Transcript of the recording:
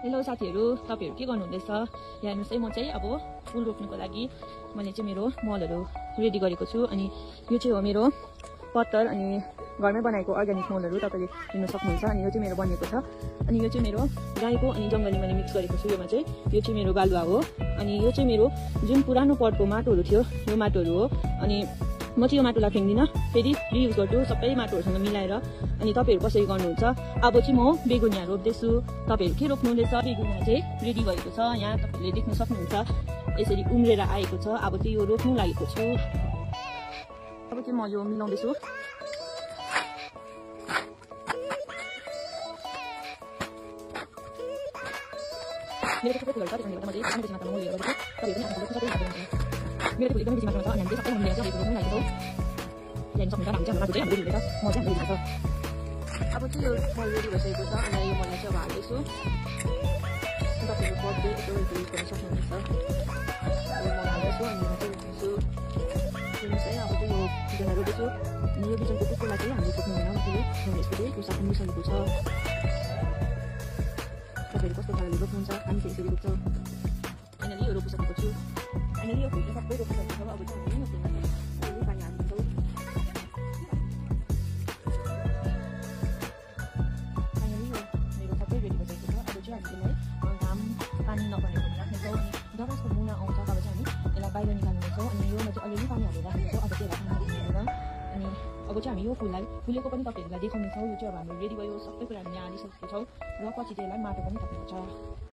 Hello साथीहरु, तपाईहरु के गर्नुहुँदैछ? यहाँ हेर्नुस् है, म चाहिँ अब फूल रोप्नुको लागि मैले चाहिँ मेरो मलहरु रेडी गरेको छु। अनि यो चाहिँ हो मेरो पत्तर अनि घरमै बनाएको अर्गानिक मलहरु तपाईले लिन सक्नुहुन्छ। अनि यो चाहिँ मेरो बनिएको छ। अनि यो चाहिँ मेरो गाईको अनि जंगली मैले मिक्स गरेको छु। योमा चाहिँ यो चाहिँ मेरो बालुवा हो। अनि यो चाहिँ मेरो जुन पुरानो पटको माटोहरु थियो, यो माटोहरु हो। अनि म चाहिँ यो माटोलाई फ्याँक्दिन, फेरि रियुज गर्छु सबै माटोहरुसँग मिलाएर। अनि तपाईहरु कसरी गर्नुहुन्छ? अब चाहिँ म बेगुनिया रोप्दैछु। तपाईहरु के रोप्नु हुँदैछ? बेगुनिया चाहिँ रेडी भएको छ। यहाँ तपाईहरुले देख्न सक्नुहुन्छ यसरी उम्रेर आएको छ। अब चाहिँ यो रोप्नु लागेको छु। अब चाहिँ म यो मिलाउँदैछु। मेरो चाहिँ फुलहरु छ, त्यसले गर्दा म चाहिँ सानो मात्रामा मल लिएर गर्छु। तपाईहरु पनि आफूले कसरी गर्नुहुन्छ? मेरो फुल एकदमै बेसी मात्रामा छ। अनि हामीले सबै मिलेर चाहिँ रोप्नु लागेको छौँ। यहाँ सक्नुहुन्छ, हामी चाहिँ हाम्रो चाहिँ हाम्रो रेडी हुँदैछ, म चाहिँ हाम्रो रेडी छ। अब चाहिँ यो मल रेडी भइसकेको छ। अनि यो मललाई चाहिँ अब हाल्दैछु। तपाईहरु पटले यसो युज गर्न सक्नुहुन्छ। यो मल हाल्दैछु अनि म चाहिँ रोप्दैछु। हेर्नुहोस् है, अब चाहिँ यो बिजन रोप्दैछु। अनि यो बिजनको टुक्रोलाई चाहिँ हामीले रोप्नु हुँदैन, किनकि यसको चाहिँ टुसा पनि मिसाएको छ। तपाईहरु कस्तो पाराले रोप्नुहुन्छ? हामी चाहिँ यसरी रोप्छौँ। अनि यो रोपिसकेको छु। अनि यो फुल चाहिँ सबै रोपिसकेको छ। अब चाहिँ हामी यो फुलमा चाहिँ पानी हाल्छौँ। फाइनली यो मेरो सबै रेडी भइसकेको छ। अब चाहिँ हामीले घाम पानी नपर्ने गरी राख्नेछौँ। अनि जब यसको मुना आउँछ तब चाहिँ हामी यसलाई बाहिर निकाल्नेछौँ। अनि योमा चाहिँ अलिअलि पानी हालेर राख्नेछौँ। अब चाहिँ यसलाई हाल्दैन। अनि अब चाहिँ हामी यो फुललाई फुलेको पनि तपाईहरुलाई देखाउनेछौँ। यो चाहिँ अब हाम्रो रेडी भयो, सबै कुरा हामी यहाँ हालिसकेको छौँ। र पछि चाहिँ यसलाई माटो पनि थप्नुपर्छ।